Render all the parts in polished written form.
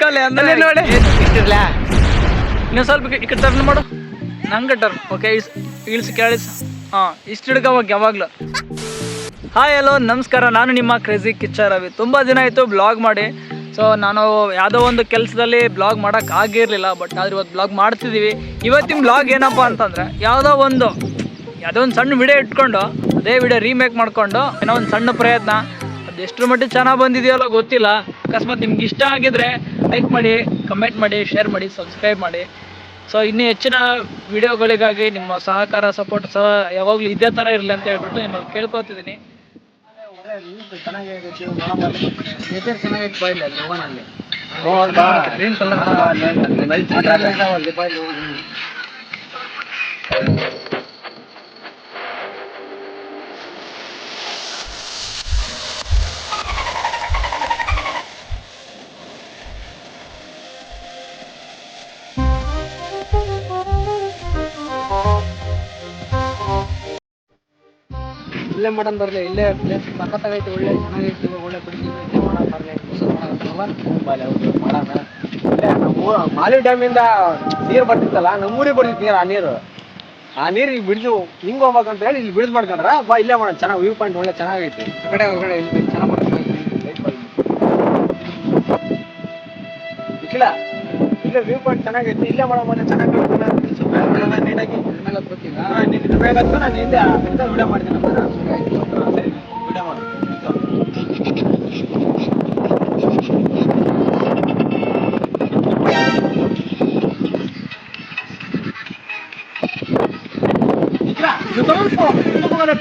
ಬಿಟ್ಟವಲ್ಲ ಅಂದ್ರೆ ನೋಡಿ ನೀವು ಸ್ವಲ್ಪ ಈ ಕಡೆ ಟರ್ನ್ ಮಾಡು, ನಂಗೆ ಟರ್ನ್. ಓಕೆ, ಇಳಿಸಿ ಕೇಳಿಸ್. ಹಾಂ, ಇಷ್ಟು ಹಿಡ್ಕೋಬೇಕು ಯಾವಾಗಲೂ. ಹಾಯ್ ಹಲೋ ನಮಸ್ಕಾರ, ನಾನು ನಿಮ್ಮ ಕ್ರೇಜಿ ಕಿಚ್ಚ ರವಿ. ತುಂಬ ದಿನ ಆಯಿತು ಬ್ಲಾಗ್ ಮಾಡಿ. ಸೊ ನಾನು ಯಾವುದೋ ಒಂದು ಕೆಲಸದಲ್ಲಿ ಬ್ಲಾಗ್ ಮಾಡೋಕ್ಕೆ ಆಗಿರಲಿಲ್ಲ, ಬಟ್ ಆದ್ರೆ ಇವತ್ತು ಬ್ಲಾಗ್ ಮಾಡ್ತಿದ್ದೀವಿ. ಇವತ್ತಿನ ಬ್ಲಾಗ್ ಏನಪ್ಪ ಅಂತಂದರೆ ಯಾವುದೋ ಒಂದು ಸಣ್ಣ ವಿಡಿಯೋ ಇಟ್ಕೊಂಡು ಅದೇ ವಿಡಿಯೋ ರೀಮೇಕ್ ಮಾಡಿಕೊಂಡು ಏನೋ ಒಂದು ಸಣ್ಣ ಪ್ರಯತ್ನ. ಅದು ಎಷ್ಟರ ಮಟ್ಟಿಗೆ ಚೆನ್ನಾಗಿ ಬಂದಿದೆಯಲ್ಲ ಗೊತ್ತಿಲ್ಲ. ಅಕಸ್ಮಾತ್ ನಿಮ್ಗೆ ಇಷ್ಟ ಆಗಿದ್ರೆ ಲೈಕ್ ಮಾಡಿ, ಕಮೆಂಟ್ ಮಾಡಿ, ಶೇರ್ ಮಾಡಿ, ಸಬ್ಸ್ಕ್ರೈಬ್ ಮಾಡಿ. ಸೊ ಇನ್ನೂ ಹೆಚ್ಚಿನ ವಿಡಿಯೋಗಳಿಗಾಗಿ ನಿಮ್ಮ ಸಹಕಾರ ಸಪೋರ್ಟ್ ಸಹ ಯಾವಾಗಲೂ ಇದೇ ಥರ ಇರಲಿ ಅಂತ ಹೇಳ್ಬಿಟ್ಟು ನಿಮ್ಮಲ್ಲಿ ಕೇಳ್ಕೊತಿದ್ದೀನಿ. ಇಲ್ಲೇ ಮಾಡನ್ ಬರಲಿ, ಇಲ್ಲೇ ಪ್ಲೇಸ್ ಸಖತ್ತಾಗೈತೆ, ಒಳ್ಳೆ ಚೆನ್ನಾಗೈತೆ, ಒಳ್ಳೆ ಬಿಡಿಸಿ ಮಾಡಕ್ ಬರಲಿ. ಮಾಲಿ ಡ್ಯಾಮಿಂದ ನೀರು ಬರ್ತಿತ್ತಲ್ಲ, ನಮ್ಮೂರಿಗೆ ಬರ್ತಿತ್ತು ನೀರು. ಆ ನೀರು ಈಗ ಬಿಡಿದು ಹಿಂಗ್ ಹೋಗ್ಬೇಕಂತ ಹೇಳಿ ಇಲ್ಲಿ ಬಿಡಿದ್ ಮಾಡ್ಕೊಂಡ್ರ ಬಾ ಇಲ್ಲೇ ಮಾಡೋಣ. ಚೆನ್ನಾಗಿ ವ್ಯೂ ಪಾಯಿಂಟ್ ಒಳ್ಳೆ ಚೆನ್ನಾಗೈತೆ. ಹೊರಗಡೆ ಇಲ್ಲಿ ಚೆನ್ನಾಗಿ ಮಾಡ್ಕೊಂಡು ಇಲ್ಲೇ ವ್ಯೂ ಪಾಯಿಂಟ್ ಚೆನ್ನಾಗೈತಿ, ಇಲ್ಲೇ ಮಾಡೋ ಮನೆ ಚೆನ್ನಾಗಿ ನೀಟಾಗಿ ಬೇಗತ್ತು. ನಾನು ಹಿಂದೆ ವಿಡಿಯೋ ಮಾಡ್ತೀನಿ, ವಿಡಿಯೋ ಮಾಡಿ.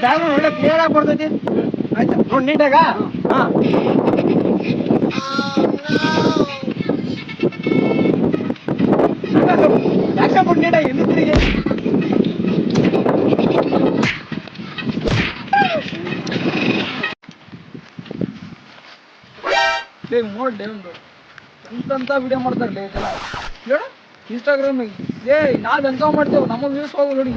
ಬ್ಯಾಗ್ರೌಂಡ್ ಒಳ್ಳೆ ಕ್ಲಿಯರ್ ಆಗಿ ಬರ್ತೈತಿ. ಆಯ್ತಾ ನೋಡಿ ನೀಟಾಗ. ಹಾಂ, ಯಾಕಪ್ಪ ನೀಟಾಗಿ ಇಲ್ಲಿ ತಿರುಗಿ ನೋಡಿ ಎಂತ ವಿಡಿಯೋ ಮಾಡ್ತಾರಲ್ಲ ಇದೆಲ್ಲ ಹೇಳು ಇನ್ಸ್ಟಾಗ್ರಾಮ್. ನಾವ್ ಎಂತ ಮಾಡ್ತೇವೆ, ನಮ್ಮ ವ್ಯೂಸ್ ಹೋಗಿ ನೋಡಿ.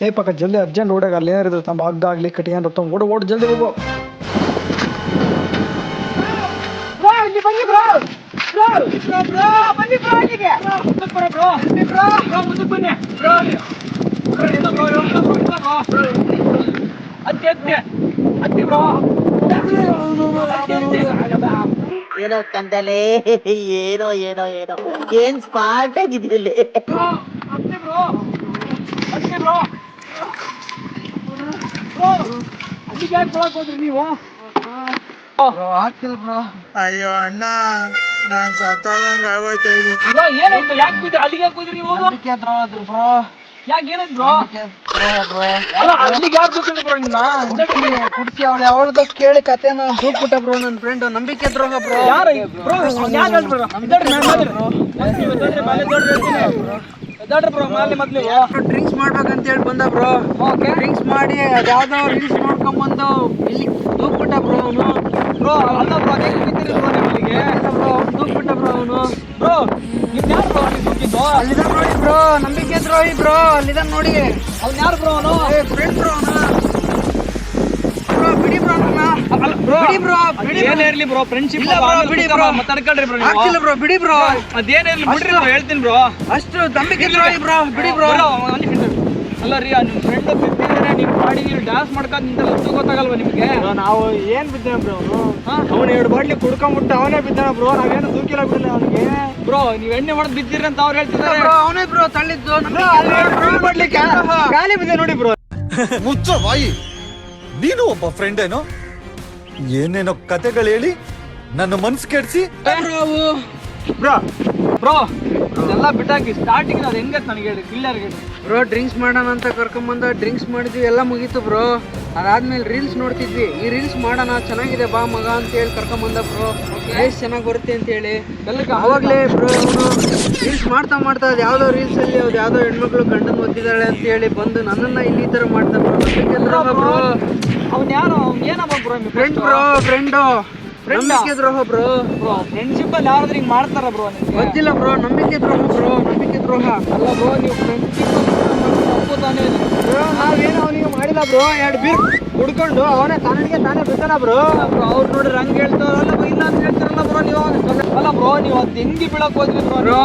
ಏ ಪಕ್ಕ ಜಲ್ದಿ ಅರ್ಜೆಂಟ್ ಓಡಾಗ, ಅಲ್ಲಿ ಏನಾರಿದ್ರು ತಮ್ಮ ಹಗ್ಗ ಆಗ್ಲಿ ಕಟ್ಟಿ ಏನಾರು ಓಡ ಓಡ್ ಜಲ್ದಿ ಹೋಗು. ಏನೋ ಕಂದಲೆ, ಏನೋ ಏನೋ ಏನೋ ಏನ್ ಸ್ಮಾರ್ಟ್ ಆಗಿದ್ರಲ್ಲಿ. ನೀವು ಅಯ್ಯೋ ಅಣ್ಣ, ನಾನ್ ಸತ್ತಂಗ ಆಗೋಯ್ತು. ಏನಾಯ್ತು? ಯಾಕೆ ಬಿದ್ರಿ? ಅಲ್ಲಿಗೆ ಯಾಕೆ ಹೋದ್ರಿ ನೀವು? ಯಾಕೆ ಏನಾಯ್ತು ಬ್ರೋ? ಅಲ್ಲಿಗೆ ಯಾಕೆ ಬಿಟ್ಟಿದ್ರು ಬ್ರೋ ನಿನ್ನ? ಕುಡ್ಸಿ ಅವಳು ಅವಳದ ಕೇಳಿ ಕತೆನ ಹೋಗ್ಬಿಟ್ಟ ಬ್ರೋ. ನನ್ನ ಫ್ರೆಂಡ್ ನಂಬಿಕೆ ದ್ರೋಹ ಬ್ರೋ. ಯಾರು ಬ್ರೋ? ಯಾಕೆ ಹೇಳ್ಬಿಡ್ರ? ಬ್ರೋ ಮಾಲಿ ಮೊದ್ಲು ಡ್ರಿಂಕ್ಸ್ ಮಾಡ್ಬೇಕಂತ ಹೇಳಿ ಬಂದ ಬ್ರೋ. ಡ್ರಿಂಕ್ಸ್ ಮಾಡಿ ಅದ್ಯಾವ್ದೋ ರೀಲ್ಸ್ ನೋಡ್ಕೊಂಡ್ ಬಂದು ಇಲ್ಲಿ ದೂಕ್ಬಿಟ್ಟ ಬ್ರೋ ಅವನು. ಬ್ರೋ ಅಲ್ಲ ಬ್ರೋ, ಹೇಗೆ ಬಿದ್ದಿರಿ ಬ್ರೋ ನೀವು ಅಲ್ಲಿಗೆ? ಬ್ರೋ ಅವ್ನು ದೂಕ್ಬಿಟ್ಟ ಬ್ರೋ ಅವನು. ಬ್ರೋ ನೀವು ಯಾರು ಬ್ರೋ ನೀವು ಹೋಗಿದ್ದು? ಅಲ್ಲಿದ ನೋಡಿ ಬ್ರೋ, ನಂಬಿಕೆ ದ್ರೋಹಿ ಬ್ರೋ. ಅಲ್ಲಿದ ನೋಡಿ. ಅವ್ನು ಯಾರು ಬ್ರೋ ಅವನು? ಫ್ರೆಂಡ್ ಬ್ರೋ ಅವನು. ಬ್ರೋ ಬಿಡಿ ಬ್ರೋ ನನ್ನ. ಬ್ರೋ ಬಿಡಿ ಬ್ರೋ, ಬಿಡಿ ಏನೇ ಇರ್ಲಿ ಬ್ರೋ, ಫ್ರೆಂಡ್ಶಿಪ್ ಬಿಡಿ ಬ್ರೋ. ಮಾತಾಡ್ಕೊಳ್ರಿ ಬ್ರೋ. ಆಗ್ತಿಲ್ಲ ಬ್ರೋ, ಬಿಡಿ ಬ್ರೋ. ಅದೇನೇ ಇರ್ಲಿ ಬಿಡ್ರಿ ಬ್ರೋ, ಹೇಳ್ತೀನಿ ಬ್ರೋ. ಅಷ್ಟು ನಂಬಿಕೆ ದ್ರೋಹಿ ಬ್ರೋ, ಬಿಡಿ ಬ್ರೋ. ಅಲ್ಲ ರೀ, ನಿಮ್ಮ ಫ್ರೆಂಡ್ ಬಿದ್ದಿದ್ರೆ ನೀವು ಮಾಡಿ ನೀವು ಡ್ಯಾನ್ಸ್ ಮಾಡ್ಕೊಂಡು ನಿಂತೆಲ್ಲ ಗೊತ್ತಾಗಲ್ವಾ ನಿಮಗೆ? ನಾವು ಏನ್ ಬಿದ್ದಾನ ಬ್ರೋ ಅವನು. ಅವನು 2 ಬಾಟ್ಲಿ ಕುಡ್ಕೊಂಡ್ಬಿಟ್ಟು ಅವನೇ ಬಿದ್ದಾನ ಬ್ರೋ. ನಾವೇನು ದೂಕಿಲ್ಲ ಬಿಡಲ್ಲ ಅವನಿಗೆ. ಬ್ರೋ ನೀವು ಎಣ್ಣೆ ಮಾಡೋದು ಬಿದ್ದಿರಿ ಅಂತ ಅವ್ರು ಹೇಳ್ತಿದ್ದಾರೆ ಬ್ರೋ. ಅವನೇ ಬ್ರೋ ತಳ್ಳಿದ್ದು. ಬಾಟ್ಲಿ ಖಾಲಿ ಬಿದ್ದೆ ನೋಡಿ ಬ್ರೋ. ಮುಚ್ಚ ಬಾಯಿ, ನೀನು ಒಬ್ಬ ಫ್ರೆಂಡ್ ಏನೋ ಏನೇನೋ ಕತೆಗಳು ಹೇಳಿ ನನ್ನ ಮನ್ಸು ಕೆಡ್ಸಿ. ಬ್ರೋ ಬ್ರೋ ಎಲ್ಲ ಎಲ್ಲ ಬಿಟ್ಟಾಕಿ ಸ್ಟಾರ್ಟಿಂಗ್ ಅದು ಹೆಂಗತ್ ನನಗೆ ಹೇಳಿ ಕ್ಲಿಯರ್ ಹೇಳಿ. ಬ್ರೋ ಡ್ರಿಂಕ್ಸ್ ಮಾಡೋಣ ಅಂತ ಕರ್ಕೊಂಬಂದ ಡ್ರಿಂಕ್ಸ್ ಮಾಡಿದ್ವಿ, ಎಲ್ಲ ಮುಗೀತು ಬ್ರೋ. ಅದಾದ್ಮೇಲೆ ರೀಲ್ಸ್ ನೋಡ್ತಿದ್ವಿ, ಈ ರೀಲ್ಸ್ ಮಾಡೋಣ ಚೆನ್ನಾಗಿದೆ ಬಾ ಮಗ ಅಂತ ಹೇಳಿ ಕರ್ಕೊಂಬಂದ ಬ್ರೋ. ಎಷ್ಟು ಚೆನ್ನಾಗಿ ಬರುತ್ತೆ ಅಂತ ಹೇಳಿ ಅವಾಗಲೇ ಬ್ರೋ ಅವನು ರೀಲ್ಸ್ ಮಾಡ್ತಾ ಅದು ಯಾವುದೋ ರೀಲ್ಸ್ ಅಲ್ಲಿ ಅವ್ರು ಯಾವುದೋ ಹೆಣ್ಮಕ್ಳು ಗಂಡನ ಓದಿದ್ದಾಳೆ ಅಂತ ಹೇಳಿ ಬಂದು ನನ್ನನ್ನ ಇಲ್ಲಿ ಈ ಥರ ಮಾಡ್ತಾ ಬ್ರೋ. ಅವ್ನು ಯಾರು ಏನಪ್ಪ ಬ್ರೋ? ಫ್ರೆಂಡ್ ಬ್ರೋ, ಫ್ರೆಂಡು ನಂಬಿಕೆ ದ್ರೋಹ ಬ್ರೋ. ಫ್ರೆಂಡ್ಶಿಪ್ ಅಲ್ಲಿ ಯಾರಾದ್ರೂ ಹಿಂಗ್ ಮಾಡ್ತಾರ ಬ್ರೋ? ಗೊತ್ತಿಲ್ಲ ಬ್ರೋ, ನಂಬಿಕೆ ದ್ರೋಹ ಬ್ರೋ, ನಂಬಿಕೆ ದ್ರೋಹ. ಅಲ್ಲ ಬ್ರೋ, ನೀವು ಫ್ರೆಂಡ್ಶಿಪ್ ತಪ್ಪು ತಾನೇ ಬ್ರೋ. ನಾವೇನು ಅವನಿಗೆ ಮಾಡಿಲ್ಲ ಬ್ರೋ, 2 ಬೀರ್ ಕುಡ್ಕೊಂಡು ಅವನೇ ತಾನಿಗೆ ತಾನೇ ಬಿದ್ದಾನ ಬ್ರೋ. ಅವ್ರು ನೋಡ್ರಿ ಹಂಗೆ ಹೇಳ್ತಾರಲ್ಲ ಇಲ್ಲ ಅಂತ ಹೇಳ್ತಾರಲ್ಲ ಬ್ರೋ ನೀವು. ಅಲ್ಲ ಬ್ರೋ, ನೀವು ಅದು ಹೆಂಗಿ ಬೀಳಕ್ ಹೋದ್ರಿ ಬ್ರೋ?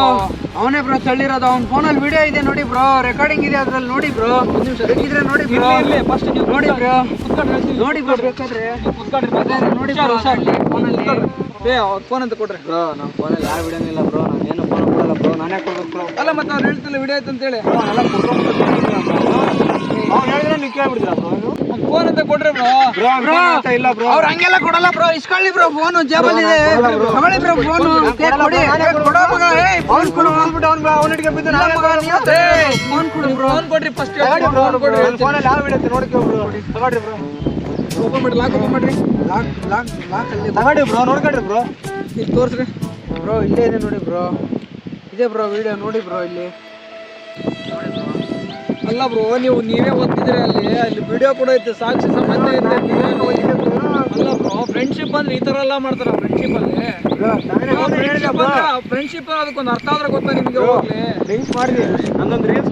ಅವನೇ ಬ್ರೋ ತಳ್ಳಿರೋದು. ಅವ್ನ ಫೋನಲ್ಲಿ ವಿಡಿಯೋ ಇದೆ ನೋಡಿ ಬ್ರೋ, ರೆಕಾರ್ಡಿಂಗ್ ಇದೆ ಅದ್ರಲ್ಲಿ ನೋಡಿ ಬ್ರೋ. ಬೇಕಿದ್ರೆ ನೋಡಿ ಬ್ರೋ, ಫಸ್ಟ್ ನೀವು ನೋಡಿ ಬ್ರೋ, ಕುತ್ಕೊಂಡು ಹೇಳ್ತೀನಿ ನೋಡಿ ಬ್ರೋ ಬೇಕಾದ್ರೆ ಕುತ್ಕೊಂಡ್ರಿ ನೋಡಿ ಫೋನಲ್ಲಿ ಫೋನ್ ಅಂತ ಕೊಡ್ರಿ ಬ್ರೋ. ನಮ್ಮ ಫೋನಲ್ಲಿ ಯಾವ ವಿಡಿಯೋನೂ ಇಲ್ಲ ಬ್ರೋ, ನಾನು ಏನು ಫೋನ್ ಕೊಡಲ್ಲ ಬ್ರೋ, ನಾನೇ ಕೊಡ್ಬೇಕು ಬ್ರೋ. ಅಲ್ಲ ಮತ್ತೆ ಅವ್ರು ಹೇಳ್ತಿಲ್ಲ ವಿಡಿಯೋ ಆಯ್ತು ಅಂತೇಳಿ ಎಲ್ಲ ಅವ್ನು ಹೇಳಿದ್ರೆ ನೀವು ಕೇಳ್ಬಿಡ್ತೀರಾ ಬ್ರೋ? ಫೋನ್ ಅಂತ ಕೊಡ್ರಿ ಬ್ರೋ. ಬ್ರೋ ಇಲ್ಲ ಬ್ರೋ, ಅವ್ರು ಹಂಗೆಲ್ಲ ಕೊಡಲ್ಲ ಬ್ರೋ. ಇಸ್ಕೊಳ್ಳಿ ಬ್ರೋ, ಫೋನು ಜೇಬಲ್ಲಿ ಇದೆ. ತಗೊಳ್ಳಿ ಬ್ರೋ ಫೋನು. ಕೊಡೋ ಮಗ, ಫೋನ್ ಕೊಡು. ಅವನಿಗೆ ಬಿದ್ದು ಫೋನ್ ಕೊಡು ಬ್ರೋ. ಫೋನ್ ಕೊಡ್ರಿ ಫಸ್ಟ್. ಫೋನಲ್ಲಿ ಯಾವ ವಿಡಿಯೋ ನೋಡ್ಕೊ ಬ್ರೋ. ತಗೊಳ್ರಿ ಬ್ರೋ, ಓಪನ್ ಮಾಡ್ರಿ, ಲಾಕ್ ಓಪನ್ ಮಾಡ್ರಿ. ಲಾಕ್ ಅಲ್ಲಿ ತಗೊಳ್ಳಿ ಬ್ರೋ, ನೋಡ್ಕೊಳ್ರಿ ಬ್ರೋ. ಇಲ್ಲಿ ತೋರಿಸ್ರಿ ಬ್ರೋ, ಇಲ್ಲೇ ಇದೆ ನೋಡಿ ಬ್ರೋ, ಇದೆ ಬ್ರೋ ವಿಡಿಯೋ ನೋಡಿ ಬ್ರೋ. ಇಲ್ಲಿ ಅಲ್ಲ ಬ್ರೋ, ನೀವೇ ಓದ್ತಿದ್ರಿ ಅಲ್ಲಿ ವಿಡಿಯೋ ಕೂಡ ಐತೆ, ಸಾಕ್ಷಿ ಸಮೇತ ಐತೆ. ಅಲ್ಲ ಬ್ರೋ, ಫ್ರೆಂಡ್ಶಿಪ್ ಅಂದ್ರೆ ಈ ತರ ಎಲ್ಲ ಮಾಡ್ತಾರ ಫ್ರೆಂಡ್ಶಿಪ್ ಅಲ್ಲಿ? ಫ್ರೆಂಡ್ಶಿಪ್ ಅದಕ್ಕೊಂದು ಅರ್ಥ ಆದ್ರೆ ಗೊತ್ತಾ ನಿಮ್ಗೆ? ಹೋಗ್ಲಿ ಡ್ರಿಂಕ್ಸ್ ಮಾಡಿದ್ವಿ, ನಂದೊಂದು ರೀಲ್ಸ್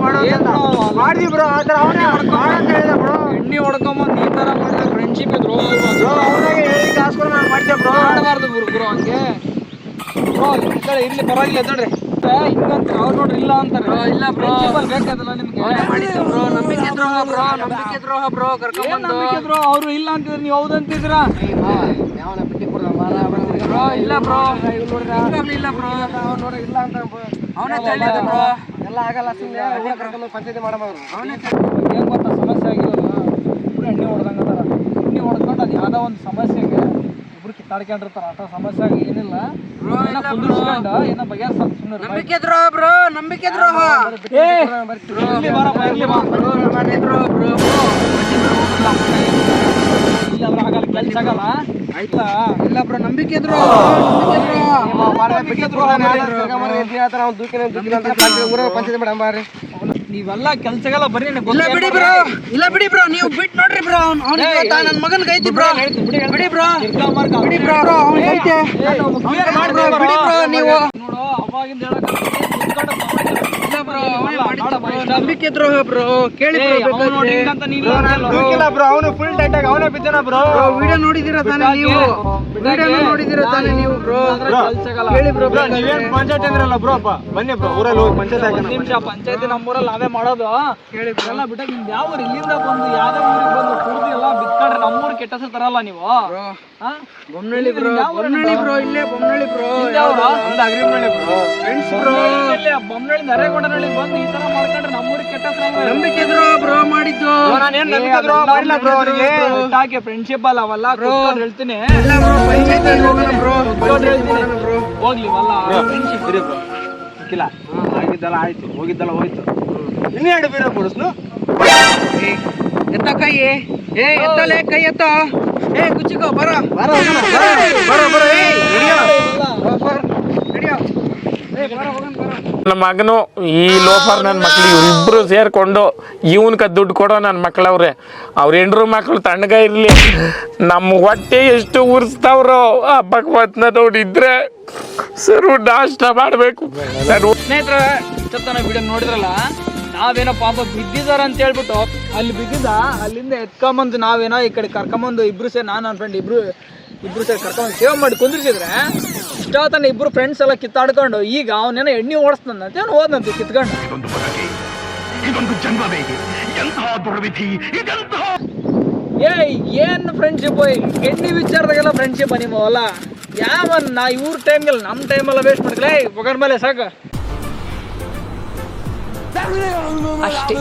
ಮಾಡಿದ್ವಿ ಬ್ರೋ. ಆ ಥರ ಅವನೇ ಅಂತ ಹೇಳಿದ ಬ್ರೋ. ಎಣ್ಣೆ ಹೊಡ್ಕೊಂಬಂದು ಈ ತರ ಮಾಡಿದ್ರೆ ಫ್ರೆಂಡ್ಶಿಪ್ ಇದ್ರು ಅವನಾಗೆ ಹೇಳಿ ಕಾಸ್ಕೊಂಡು ನಾನು ಮಾಡಿದ್ದೆ ಬ್ರೋ. ಮಾಡಬಾರ್ದು ಬ್ರೋ ಹಂಗೆ. ಬ್ರೋ ಇರ್ಲಿ ಪರವಾಗಿಲ್ಲ ಎದ್ದಡ್ರಿ. ಹಿಂಗಂತ ಅವ್ರು ನೋಡ್ರಿ ಇಲ್ಲ ಅಂತಾರೆ. ಇಲ್ಲ ಫ್ರೆಂಡ್ಶಿಪ್ ಅಲ್ಲಿ ಬೇಕಾದಲ್ಲ ನಿಮ್ಗೆ. ಬ್ರೋ ನಂಬಿಕೆ ದ್ರೋಹ ಬ್ರೋ, ನಂಬಿಕೆ ದ್ರೋಹ ಬ್ರೋ. ನಂಬಿಕೆ ಬ್ರೋ, ಅವ್ರು ಇಲ್ಲ ಅಂತಿದ್ರೆ ನೀವು ಹೌದಂತಿದ್ರ ಯಾವನ ಬಿಟ್ಟಿ ಕೊಡ ಮಾರ ಬ್ರೋ. ಇಲ್ಲ ಬ್ರೋ, ಇಲ್ಲ ಬ್ರೋ, ನೋಡಿ ಇಲ್ಲ ಅಂತ ಅವನೇ ತಳ್ಳಿದ ಬ್ರೋ. ಎಲ್ಲ ಆಗಲ್ಲ, ಸುಮ್ಮನೆ ಕರ್ಕೊಂಡು ಪಂಚಾಯತಿ ಮಾಡಬಹುದು. ಅವನೇ ಏನ್ ಗೊತ್ತಾ ಸಮಸ್ಯೆ ಆಗಿರೋದು? ಇಬ್ರು ಎಣ್ಣೆ ಹೊಡೆದಂಗ ಅದಾರ. ಎಣ್ಣೆ ಹೊಡ್ಕೊಂಡು ಅದು ಯಾವ್ದೋ ಒಂದು ಸಮಸ್ಯೆಗೆ ಇಬ್ರು ಕಿತ್ತಾಡ್ಕೊಂಡಿರ್ತಾರ. ಆ ಸಮಸ್ಯೆ ಆಗಿ ಏನಿಲ್ಲ, ಏನೋ ಕುಂದಿರ್ಸ್ಕೊಂಡು ಏನೋ ಬಗೆಹರಿಸ್ತಾರೆ ಸುಮ್ಮನೆ. ನಂಬಿಕೆ ದ್ರೋಹ ಬ್ರೋ, ನಂಬಿಕೆ ದ್ರೋಹ. ಇರ್ಲಿ ಬಾರಪ್ಪ, ಇರ್ಲಿ ಬಾ. ಇಲ್ಲ ಅಂದ್ರೆ ಆಗಲ್ಲ, ಕೆಲ್ಸ ಆಗಲ್ಲ. ಆಯ್ತಾ? ಇಲ್ಲ ಬ್ರೋ, ನಂಬಿಕೆ ದ್ರೋಹ, ನಂಬಿಕೆ ದ್ರೋಹ. ನೀವೆಲ್ಲ ಕೆಲ್ಸಗೆಲ್ಲ ಬರ್ರಿ. ಇಲ್ಲ ಬಿಡಿ ಬ್ರೋ, ಇಲ್ಲ ಬಿಡಿ ಬ್ರೋ, ನೀವು ಬಿಟ್ಟು ನೋಡ್ರಿ ಬ್ರೋ. ಅವ್ನಿಗೆ ನನ್ನ ಮಗನ್ಗೆ ಐತಿ ಬ್ರೋ, ಬಿಡಿ ಬ್ರೋ, ಬಿಡಿ ಬ್ರೋ, ಅವ್ನಿಗೆ ಐತೆ. ಬಿಡಿ ಬ್ರೋ ನೀವು. ನೋಡು ಅವಾಗಿಂದ ಹೇಳಕ್ ನಂಬಿಕೆ ದ್ರೋಹ ಬ್ರೋ. ಕೇಳಿ ಬ್ರೋ, ಅವನು ಫುಲ್ ಟೈಟ್ ಆಗಿ ಅವನೇ ಬಿದ್ದಾನ ಬ್ರೋ. ವಿಡಿಯೋ ನೋಡಿದಿರ ತಾನೆ ನೀವು? ವಿಡಿಯೋ ನೋಡಿದಿರ ತಾನೆ ನೀವು ಬ್ರೋ? ಕೇಳಿ ಬ್ರೋ. ನೀವೇನ್ ಪಂಚಾಯತ್ ಅಂದ್ರಲ್ಲ ಬ್ರೋ, ಬನ್ನಿ ಬ್ರೋ, ಊರಲ್ಲಿ ಹೋಗಿ ಪಂಚಾಯತ್ ಹಾಕಿ. ನಿಮಿಷ ಪಂಚಾಯತಿ ನಮ್ಮೂರಲ್ಲಿ ನಾವೇ ಮಾಡೋದು. ಕೇಳಿ ಎಲ್ಲ ಬಿಟ್ಟ ನಿಮ್ದು ಯಾವ ಊರು? ಇಲ್ಲಿಂದ ಬಂದು ಯಾವ್ದೇ ಊರಿಗೆ ಬಂದು ಕುಡ್ದು ಎಲ್ಲ ಬಿತ್ಕೊಂಡ್ರೆ ನಮ್ಮೂರು ಕೆಟ್ಟ ಹೆಸರು ತರಲ್ಲ ನೀವು? ಬೊಮ್ಮನಹಳ್ಳಿ ಬ್ರೋ, ಬೊಮ್ಮನಹಳ್ಳಿ ಬ್ರೋ, ಇಲ್ಲೇ Bommanahalli bro. Agrimanahalli bro, friends bro. Bommanahalli Naregowdanahalli ಬಂದು ಈ ತರ ಮಾಡ್ಕೊಂಡ್ರೆ ನಮ್ಮೂರಿಗೆ ಕೆಟ್ಟ ಹೆಸರು. ನಂಬಿಕೆ ದ್ರೋಹ ಬ್ರೋ ಮಾಡಿದ್ದು. ನಾನೇನ್ ನಂಬಿಕೆ ದ್ರೋಹ ಮಾಡಿಲ್ಲ ಬ್ರೋ. ಅವರಿಗೆ ಹಾಕಿ ಫ್ರೆಂಡ್ಶಿಪ್ ಅಲ್ಲ ಅವೆಲ್ಲ ಹೇಳ್ತೀನಿ. ಇಲ್ಲ ಬ್ರೋ, ಪಂಚಾಯತ್ ಹೋಗೋಣ ಬ್ರೋ, ಬ್ರೋ. ಹೋಗ್ಲಿ ಅಲ್ಲ ಫ್ರೆಂಡ್ಶಿಪ್ ಬ್ರೋ. ಇಲ್ಲ ಆಗಿದ್ದಲ್ಲ ಆಯ್ತು, ಹೋಗಿದ್ದಲ್ಲ ಹೋಯ್ತು. ಇನ್ನೇ 2 ಬೀರ ಕೊಡಿಸ್ನು. ಎತ್ತ ಕೈ, ಎತ್ತಲೆ ಕೈ ಎತ್ತ. ಕುಚ್ಚಿಕೋ, ಬರ ಬರ ಬರ ಬರ. ನನ್ನ ಮಗನು ಈ ಲೋಫರ್ ನನ್ನ ಮಕ್ಳು ಇವರಿಬ್ರು ಸೇರ್ಕೊಂಡು ಇವನ್ಕ ದುಡ್ಡು ಕೊಡೋ ನನ್ನ ಮಕ್ಳವ್ರೆ. ಅವ್ರ ಹೆಂಡ್ರು ಮಕ್ಳು ತಣ್ಣಗ ಇರ್ಲಿ, ನಮ್ಮ ಹೊಟ್ಟೆ ಎಷ್ಟು ಉರ್ಸ್ತಾವ್ರೋ ಆ ಭಗವತ್ನ ನೋಡಿದ್ರೆ ಸರು ನಾಷ್ಟ ಮಾಡಬೇಕು. ಸ್ನೇಹಿತರೆ, ಇಷ್ಟೊತ್ತನ ವಿಡಿಯೋ ನೋಡಿದ್ರಲ್ಲ, ನಾವೇನೋ ಪಾಪ ಬಿದ್ದಿದಾರ ಅಂತ ಹೇಳ್ಬಿಟ್ಟು ಅಲ್ಲಿ ಬಿದ್ದಿದ್ದ ಅಲ್ಲಿಂದ ಎತ್ಕೊಂಬಂದು ನಾವೇನೋ ಈ ಕಡೆ ಕರ್ಕೊಂಬಂದು ಇಬ್ರು ಸೇರಿ, ನಾನು ನನ್ನ ಫ್ರೆಂಡ್ ಇಬ್ರು ಸೇರಿ ಕರ್ಕೊಂಬಂದು ಸೇವ್ ಮಾಡಿ ಕುಂದಿರ್ಸಿದ್ರೆ ಇಷ್ಟೊತ್ತನ ಇಬ್ರು ಫ್ರೆಂಡ್ಸ್ ಎಲ್ಲ ಕಿತ್ತಾಡ್ಕೊಂಡು ಈಗ ಅವನೇನೋ ಎಣ್ಣೆ ಓಡಿಸ್ತಾನಂತೆ, ಅವನು ಹೋದಂತೆ ಕಿತ್ಕೊಂಡು. ಏನು ಫ್ರೆಂಡ್ಶಿಪ್? ಎಣ್ಣೆ ವಿಚಾರದಾಗೆಲ್ಲ ಫ್ರೆಂಡ್ಶಿಪ್ ನಿಮ್ಮವಲ್ಲ? ಯಾವನ್ನ ಇವ್ರ ಟೈಮ್ಗೆಲ್ಲ ನಮ್ಮ ಟೈಮೆಲ್ಲ ವೇಸ್ಟ್ ಮಾಡ್ಕಲೇ ಹೋಗೋಣ ಮೇಲೆ ಸಾಕು ಅಷ್ಟೇ.